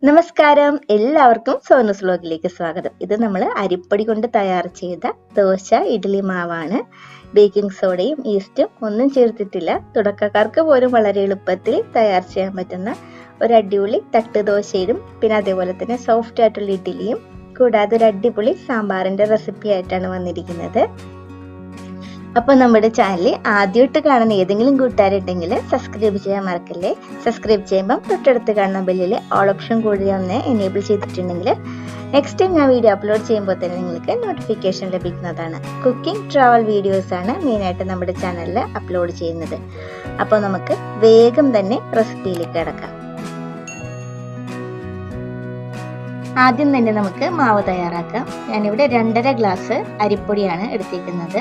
നമസ്കാരം, എല്ലാവർക്കും സോനൂസ് വ്ലോഗിലേക്ക് സ്വാഗതം. ഇത് നമ്മൾ അരിപ്പൊടി കൊണ്ട് തയ്യാർ ചെയ്ത ദോശ ഇഡ്ഡലി മാവാണ്. ബേക്കിംഗ് സോഡയും ഈസ്റ്റും ഒന്നും ചേർത്തിട്ടില്ല. തുടക്കക്കാർക്ക് പോലും വളരെ എളുപ്പത്തിൽ തയ്യാർ ചെയ്യാൻ പറ്റുന്ന ഒരു അടിപൊളി തട്ട് ദോശയും പിന്നെ അതേപോലെ തന്നെ സോഫ്റ്റ് ആയിട്ടുള്ള ഇഡ്ഡലിയും കൂടാതെ ഒരു അടിപൊളി സാമ്പാറിന്റെ റെസിപ്പി ആയിട്ടാണ് വന്നിരിക്കുന്നത്. അപ്പോൾ നമ്മുടെ ചാനൽ ആദ്യമായിട്ട് കാണുന്ന ഏതെങ്കിലും കൂട്ടുകാരുണ്ടെങ്കിൽ സബ്സ്ക്രൈബ് ചെയ്യാൻ മറക്കല്ലേ. സബ്സ്ക്രൈബ് ചെയ്യുമ്പോൾ തൊട്ടടുത്ത് കാണുന്ന ബെല്ലിൽ ഓൾ ഓപ്ഷൻ കൂടി ഒന്ന് എനേബിൾ ചെയ്തിട്ടുണ്ടെങ്കിൽ നെക്സ്റ്റ് ടൈം ഞാൻ വീഡിയോ അപ്ലോഡ് ചെയ്യുമ്പോൾ തന്നെ നിങ്ങൾക്ക് നോട്ടിഫിക്കേഷൻ ലഭിക്കുന്നതാണ്. കുക്കിംഗ് ട്രാവൽ വീഡിയോസ് ആണ് മെയിനായിട്ട് നമ്മുടെ ചാനലിൽ അപ്ലോഡ് ചെയ്യുന്നത്. അപ്പോൾ നമുക്ക് വേഗം തന്നെ റെസിപ്പിയിലേക്ക് കിടക്കാം. ആദ്യം തന്നെ നമുക്ക് മാവ് തയ്യാറാക്കാം. ഞാനിവിടെ 2.5 ഗ്ലാസ് അരിപ്പൊടിയാണ് എടുത്തേക്കുന്നത്.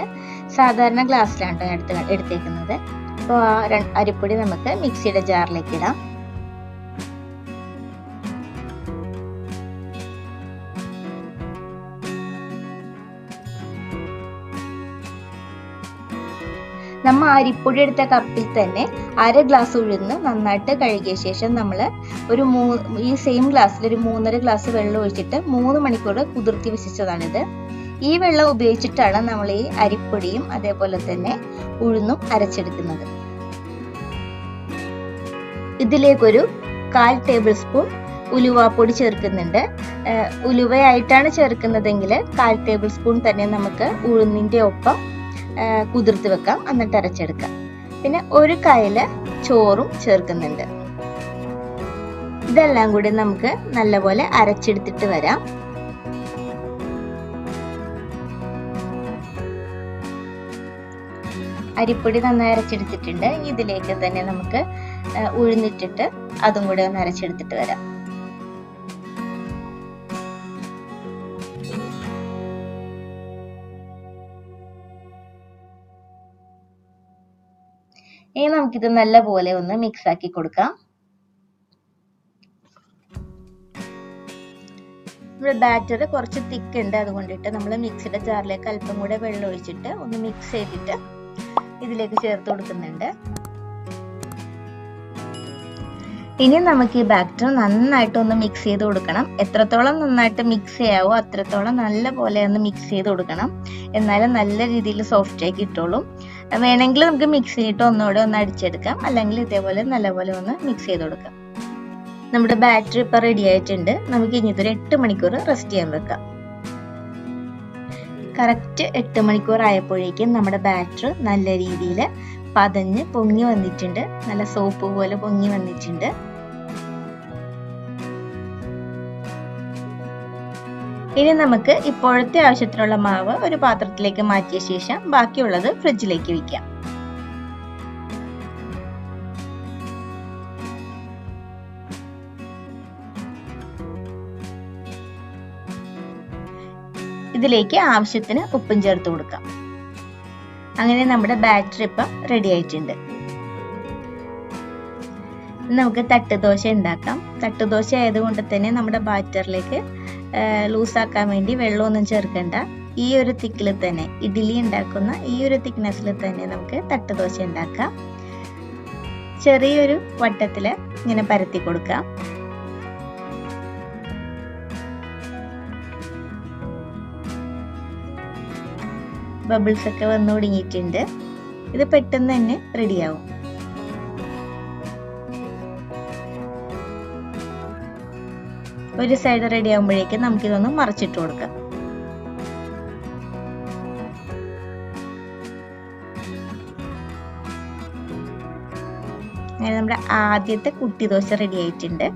സാധാരണ ഗ്ലാസ്സിലാണ് എടുത്തേക്കുന്നത്. അപ്പോൾ ആ അരിപ്പൊടി നമുക്ക് മിക്സിയുടെ ജാറിലേക്ക് ഇടാം. നമ്മൾ അരിപ്പൊടി എടുത്ത കപ്പിൽ തന്നെ 1/2 ഗ്ലാസ് ഉഴുന്ന് നന്നായിട്ട് കഴുകിയ ശേഷം നമ്മൾ ഈ സെയിം ഗ്ലാസ്സിൽ ഒരു 3.5 ഗ്ലാസ് വെള്ളം ഒഴിച്ചിട്ട് 3 മണിക്കൂർ കുതിർത്തി വെച്ചതാണിത്. ഈ വെള്ളം ഉപയോഗിച്ചിട്ടാണ് നമ്മൾ ഈ അരിപ്പൊടിയും അതേപോലെ തന്നെ ഉഴുന്നും അരച്ചെടുക്കുന്നത്. ഇതിലേക്കൊരു 1/4 ടേബിൾ സ്പൂൺ ഉലുവാപ്പൊടി ചേർക്കുന്നുണ്ട്. ഉലുവയായിട്ടാണ് ചേർക്കുന്നതെങ്കിൽ 1/4 ടേബിൾ സ്പൂൺ തന്നെ നമുക്ക് ഉഴുന്നിന്റെ ഒപ്പം കുതിർത്ത് വെക്കാം, എന്നിട്ട് അരച്ചെടുക്കാം. പിന്നെ 1 കയ്യില് ചോറും ചേർക്കുന്നുണ്ട്. ഇതെല്ലാം കൂടി നമുക്ക് നല്ലപോലെ അരച്ചെടുത്തിട്ട് വരാം. അരിപ്പൊടി നന്നായി അരച്ചെടുത്തിട്ടുണ്ട്. ഇതിലേക്ക് തന്നെ നമുക്ക് ഉഴുന്നിട്ടിട്ട് അതും കൂടെ ഒന്ന് അരച്ചെടുത്തിട്ട് വരാം. ഇനി നമുക്കിത് നല്ലപോലെ ഒന്ന് മിക്സ് ആക്കി കൊടുക്കാം. ഇവിടെ ബാറ്റർ കുറച്ച് തിക്ക് ഉണ്ട്, അതുകൊണ്ടിട്ട് നമ്മൾ മിക്സിയുടെ ജാറിലേക്ക് അല്പം കൂടെ വെള്ളം ഒഴിച്ചിട്ട് ഒന്ന് മിക്സ് ചെയ്തിട്ട് ഇതിലേക്ക് ചേർത്ത് കൊടുക്കുന്നുണ്ട്. ഇനി നമുക്ക് ഈ ബാറ്റർ നന്നായിട്ട് ഒന്ന് മിക്സ് ചെയ്ത് കൊടുക്കണം. എത്രത്തോളം നന്നായിട്ട് മിക്സ് ചെയ്യാവോ അത്രത്തോളം നല്ല പോലെ ഒന്ന് മിക്സ് ചെയ്ത് കൊടുക്കണം. എന്നാലും നല്ല രീതിയിൽ സോഫ്റ്റ് ആയി കിട്ടുള്ളൂ. വേണമെങ്കിൽ നമുക്ക് മിക്സ് ചെയ്തിട്ട് ഒന്നുകൂടെ ഒന്ന് അടിച്ചെടുക്കാം, അല്ലെങ്കിൽ ഇതേപോലെ നല്ലപോലെ ഒന്ന് മിക്സ് ചെയ്ത് കൊടുക്കാം. നമ്മുടെ ബാറ്റർ ഇപ്പൊ റെഡി ആയിട്ടുണ്ട്. നമുക്ക് ഇനി ഇതൊരു 8 മണിക്കൂർ റെസ്റ്റ് ചെയ്യാൻ വെക്കാം. കറക്റ്റ് 8 മണിക്കൂർ ആയപ്പോഴേക്കും നമ്മുടെ ബാറ്റർ നല്ല രീതിയിൽ പതഞ്ഞ് പൊങ്ങി വന്നിട്ടുണ്ട്. നല്ല സോപ്പ് പോലെ പൊങ്ങി വന്നിട്ടുണ്ട്. ഇനി നമുക്ക് ഇപ്പോഴത്തെ ആവശ്യത്തിനുള്ള മാവ് ഒരു പാത്രത്തിലേക്ക് മാറ്റിയ ശേഷം ബാക്കിയുള്ളത് ഫ്രിഡ്ജിലേക്ക് വെക്കാം. ഇതിലേക്ക് ആവശ്യത്തിന് ഉപ്പും ചേർത്ത് കൊടുക്കാം. അങ്ങനെ നമ്മുടെ ബാറ്റർ ഇപ്പം റെഡി ആയിട്ടുണ്ട്. നമുക്ക് തട്ടുദോശ ഉണ്ടാക്കാം. തട്ടുദോശ ആയതുകൊണ്ട് തന്നെ നമ്മുടെ ബാറ്ററിലേക്ക് ലൂസാക്കാൻ വേണ്ടി വെള്ളമൊന്നും ചേർക്കണ്ട. ഈ ഒരു തിക്കിൽ തന്നെ ഇഡ്ഡലി ഉണ്ടാക്കുന്ന ഈ ഒരു തിക്നെസ്സിൽ തന്നെ നമുക്ക് തട്ടുദോശ ഉണ്ടാക്കാം. ചെറിയൊരു വട്ടത്തില് ഇങ്ങനെ പരത്തി കൊടുക്കാം. ബബിൾസ് ഒക്കെ വന്നു തുടങ്ങിയിട്ടുണ്ട്. ഇത് പെട്ടെന്ന് തന്നെ റെഡിയാവും. ഒരു സൈഡ് റെഡി ആകുമ്പോഴേക്കും നമുക്കിതൊന്ന് മറിച്ചിട്ട് കൊടുക്കാം. അങ്ങനെ നമ്മുടെ ആദ്യത്തെ കുട്ടി ദോശ റെഡി ആയിട്ടുണ്ട്.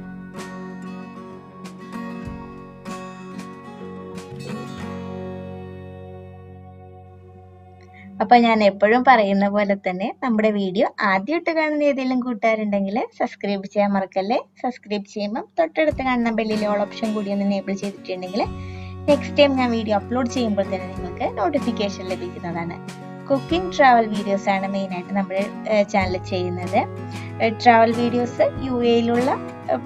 അപ്പൊ ഞാൻ എപ്പോഴും പറയുന്ന പോലെ തന്നെ നമ്മുടെ വീഡിയോ ആദ്യമായിട്ട് കാണുന്ന ഏതെങ്കിലും കൂട്ടുകാരുണ്ടെങ്കിൽ സബ്സ്ക്രൈബ് ചെയ്യാൻ മറക്കല്ലേ. സബ്സ്ക്രൈബ് ചെയ്യുമ്പോൾ തൊട്ടടുത്ത് കാണുന്ന ബെല്ലിൽ ഓൾ ഓപ്ഷൻ കൂടി ഒന്ന് എനേബിൾ ചെയ്തിട്ടുണ്ടെങ്കിൽ നെക്സ്റ്റ് ടൈം ഞാൻ വീഡിയോ അപ്ലോഡ് ചെയ്യുമ്പോൾ തന്നെ നിങ്ങൾക്ക് നോട്ടിഫിക്കേഷൻ ലഭിക്കുന്നതാണ്. കുക്കിംഗ് ട്രാവൽ വീഡിയോസ് ആണ് മെയിനായിട്ട് നമ്മുടെ ചാനൽ ചെയ്യുന്നത്. ട്രാവൽ വീഡിയോസ് UAE-യിലുള്ള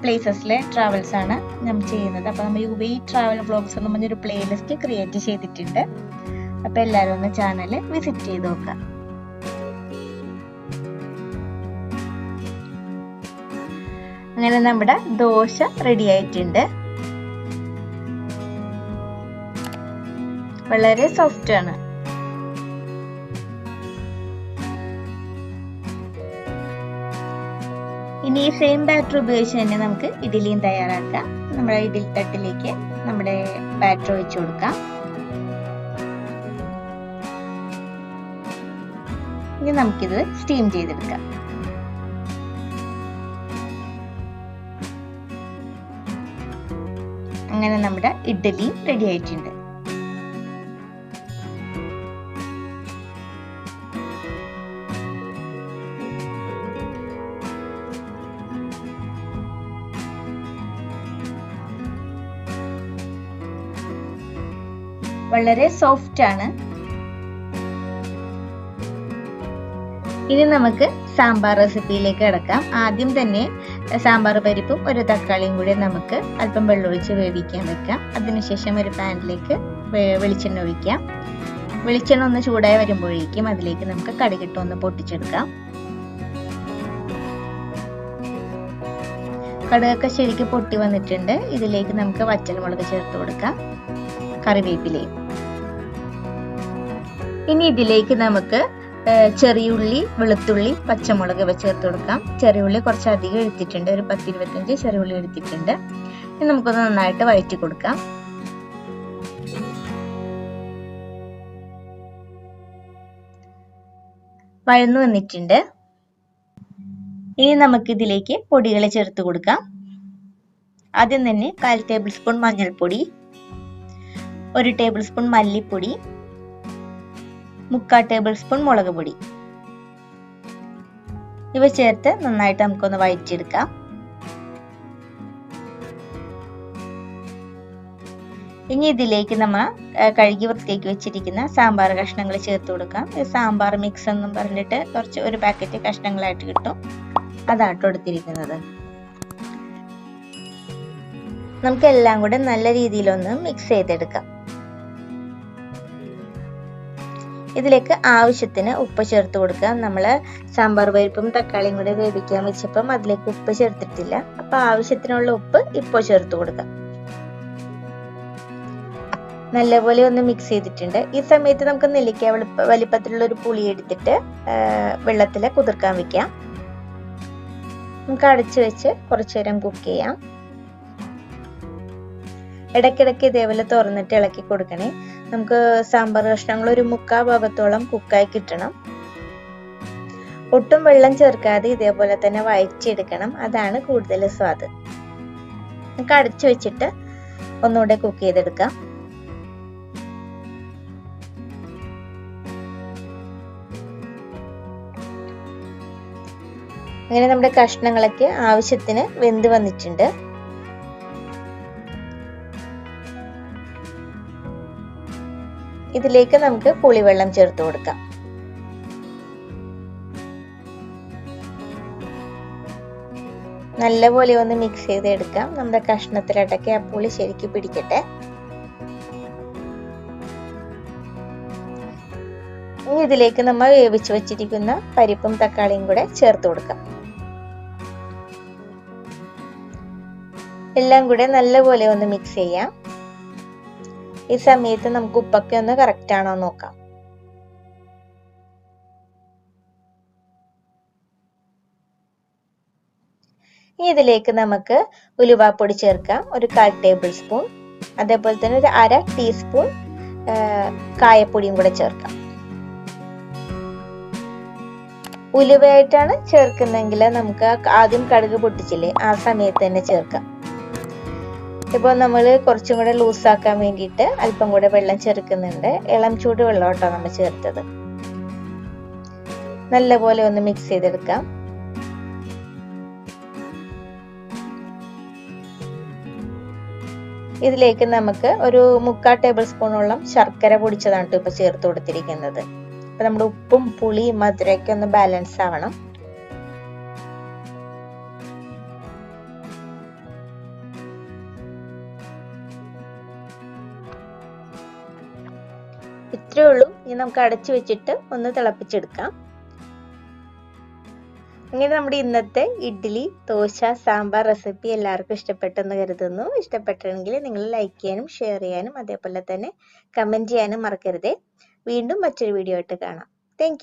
പ്ലേസസിലെ ട്രാവൽസ് ആണ് നമ്മൾ ചെയ്യുന്നത്. അപ്പോൾ നമ്മൾ UAE ട്രാവൽ വ്ളോഗ്സ് എന്ന് പറഞ്ഞൊരു പ്ലേലിസ്റ്റ് ക്രിയേറ്റ് ചെയ്തിട്ടുണ്ട്. അപ്പൊ എല്ലാവരും ഒന്ന് ചാനൽ വിസിറ്റ് ചെയ്ത് നോക്കാം. അങ്ങനെ നമ്മുടെ ദോശ റെഡി ആയിട്ടുണ്ട്. വളരെ സോഫ്റ്റ് ആണ്. ഇനി ഈ സെയിം ബാറ്റർ ഉപയോഗിച്ച് തന്നെ നമുക്ക് ഇഡ്ഡലിയും തയ്യാറാക്കാം. നമ്മുടെ ഇഡ്ഡലി തട്ടിലേക്ക് നമ്മുടെ ബാറ്റർ ഒഴിച്ചു കൊടുക്കാം. ഇനി നമുക്കിത് സ്റ്റീം ചെയ്തെടുക്കാം. അങ്ങനെ നമ്മുടെ ഇഡ്ഡലി റെഡി ആയിട്ടുണ്ട്. വളരെ സോഫ്റ്റ് ആണ്. ഇനി നമുക്ക് സാമ്പാർ റെസിപ്പിയിലേക്ക് കിടക്കാം. ആദ്യം തന്നെ സാമ്പാർ പരിപ്പും ഒരു തക്കാളിയും കൂടി നമുക്ക് അല്പം വെള്ളമൊഴിച്ച് വേവിക്കാൻ വെക്കാം. അതിനുശേഷം ഒരു പാനിലേക്ക് വെളിച്ചെണ്ണ ഒഴിക്കാം. വെളിച്ചെണ്ണ ഒന്ന് ചൂടായി വരുമ്പോഴേക്കും അതിലേക്ക് നമുക്ക് കടുകിട്ട് ഒന്ന് പൊട്ടിച്ചെടുക്കാം. കടുകൊക്കെ ശരിക്കും പൊട്ടി വന്നിട്ടുണ്ട്. ഇതിലേക്ക് നമുക്ക് വറ്റൽമുളക് ചേർത്ത് കൊടുക്കാം, കറിവേപ്പിലയും. ഇനി ഇതിലേക്ക് നമുക്ക് ചെറിയുള്ളി, വെളുത്തുള്ളി, പച്ചമുളക് ഇവ ചേർത്ത് കൊടുക്കാം. ചെറിയുള്ളി കുറച്ച് അധികം എടുത്തിട്ടുണ്ട്, ഒരു 10-25 ചെറിയുള്ളി എടുത്തിട്ടുണ്ട്. ഇനി നമുക്കൊന്ന് നന്നായിട്ട് വഴറ്റി കൊടുക്കാം. വഴന്നു വന്നിട്ടുണ്ട്. ഇനി നമുക്ക് ഇതിലേക്ക് പൊടികൾ ചേർത്ത് കൊടുക്കാം. ആദ്യം തന്നെ 1/4 ടേബിൾ സ്പൂൺ മഞ്ഞൾപ്പൊടി, 1 ടേബിൾ സ്പൂൺ മല്ലിപ്പൊടി, 3/4 ടേബിൾ സ്പൂൺ മുളക് പൊടി ഇവ ചേർത്ത് നന്നായിട്ട് നമുക്കൊന്ന് വഴറ്റിയെടുക്കാം. ഇനി ഇതിലേക്ക് നമ്മൾ കഴുകി വൃത്തിയാക്കി വെച്ചിരിക്കുന്ന സാമ്പാർ കഷ്ണങ്ങൾ ചേർത്ത് കൊടുക്കാം. സാമ്പാർ മിക്സ് എന്നും പറഞ്ഞിട്ട് കുറച്ച് ഒരു പാക്കറ്റ് കഷ്ണങ്ങളായിട്ട് കിട്ടും, അതാട്ടോ എടുത്തിരിക്കുന്നത്. നമുക്ക് എല്ലാം കൂടെ നല്ല രീതിയിലൊന്ന് മിക്സ് ചെയ്തെടുക്കാം. ഇതിലേക്ക് ആവശ്യത്തിന് ഉപ്പ് ചേർത്ത് കൊടുക്കാം. നമ്മൾ സാമ്പാർ പരിപ്പും തക്കാളിയും കൂടെ വേവിക്കാൻ വെച്ചപ്പം അതിലേക്ക് ഉപ്പ് ചേർത്തിട്ടില്ല, അപ്പൊ ആവശ്യത്തിനുള്ള ഉപ്പ് ഇപ്പോൾ ചേർത്ത് കൊടുക്കാം. നല്ലപോലെ ഒന്ന് മിക്സ് ചെയ്തിട്ടുണ്ട്. ഈ സമയത്ത് നമുക്ക് നെല്ലിക്ക വലിപ്പത്തിലുള്ള ഒരു പുളി എടുത്തിട്ട് വെള്ളത്തിൽ കുതിർക്കാൻ വെക്കാം. നമുക്ക് അടച്ചു വെച്ച് കുറച്ചു നേരം കുക്ക് ചെയ്യാം. ഇടയ്ക്കിടയ്ക്ക് ഇതേപോലെ തുറന്നിട്ട് ഇളക്കി കൊടുക്കണേ. നമുക്ക് സാമ്പാർ കഷ്ണങ്ങൾ ഒരു 3/4 ഭാഗത്തോളം കുക്കായി കിട്ടണം. ഒട്ടും വെള്ളം ചേർക്കാതെ ഇതേപോലെ തന്നെ വഴറ്റിയെടുക്കണം, അതാണ് കൂടുതൽ സ്വാദ്. നമുക്ക് അടച്ചു വെച്ചിട്ട് ഒന്നുകൂടെ കുക്ക് ചെയ്തെടുക്കാം. അങ്ങനെ നമ്മുടെ കഷ്ണങ്ങളൊക്കെ ആവശ്യത്തിന് വെന്ത് വന്നിട്ടുണ്ട്. ഇതിലേക്ക് നമുക്ക് പുളിവെള്ളം ചേർത്ത് കൊടുക്കാം. നല്ലപോലെ ഒന്ന് മിക്സ് ചെയ്തെടുക്കാം. നമ്മുടെ കഷ്ണത്തിലടക്കി ആ പുളി ശരിക്കും പിടിക്കട്ടെ. ഇനി ഇതിലേക്ക് നമ്മൾ വേവിച്ചു വെച്ചിരിക്കുന്ന പരിപ്പും തക്കാളിയും കൂടെ ചേർത്ത് കൊടുക്കാം. എല്ലാം കൂടെ നല്ലപോലെ ഒന്ന് മിക്സ് ചെയ്യാം. ഈ സമയത്ത് നമുക്ക് ഉപ്പൊക്കെ ഒന്ന് കറക്റ്റ് ആണോ നോക്കാം. ഇനി ഇതിലേക്ക് നമുക്ക് ഉലുവാപ്പൊടി ചേർക്കാം, ഒരു 1/4 ടേബിൾ സ്പൂൺ. അതേപോലെ തന്നെ ഒരു 1/2 ടീസ്പൂൺ കായപ്പൊടിയും കൂടെ ചേർക്കാം. ഉലുവയായിട്ടാണ് ചേർക്കുന്നെങ്കിൽ നമുക്ക് ആദ്യം കടുക് പൊട്ടിച്ചില്ലേ, ആ സമയത്ത് തന്നെ ചേർക്കാം. ഇപ്പോൾ നമ്മൾ കുറച്ചും കൂടെ ലൂസാക്കാൻ വേണ്ടിയിട്ട് അല്പം കൂടെ വെള്ളം ചേർക്കുന്നുണ്ട്. ഇളം ചൂട് വെള്ളം കേട്ടോ നമ്മൾ ചേർത്തത്. നല്ലപോലെ ഒന്ന് മിക്സ് ചെയ്തെടുക്കാം. ഇതിലേക്ക് നമുക്ക് ഒരു 3/4 ടേബിൾ സ്പൂണോളം ശർക്കര പൊടിച്ചതാണ് ഇപ്പൊ ചേർത്ത് കൊടുത്തിരിക്കുന്നത്. അപ്പൊ നമ്മുടെ ഉപ്പും പുളിയും മധുരമൊക്കെ ഒന്ന് ബാലൻസ് ആവണം. ഇത്രയേ ഉള്ളൂ. ഇനി നമുക്ക് അടച്ചു വെച്ചിട്ട് ഒന്ന് തിളപ്പിച്ചെടുക്കാം. അങ്ങനെ നമ്മുടെ ഇന്നത്തെ ഇഡ്ഡലി ദോശ സാമ്പാർ റെസിപ്പി എല്ലാവർക്കും ഇഷ്ടപ്പെട്ടെന്ന് കരുതുന്നു. ഇഷ്ടപ്പെട്ടെങ്കിൽ നിങ്ങൾ ലൈക്ക് ചെയ്യാനും ഷെയർ ചെയ്യാനും അതേപോലെ തന്നെ കമൻറ്റ് ചെയ്യാനും മറക്കരുതേ. വീണ്ടും മറ്റൊരു വീഡിയോ ആയിട്ട് കാണാം. താങ്ക്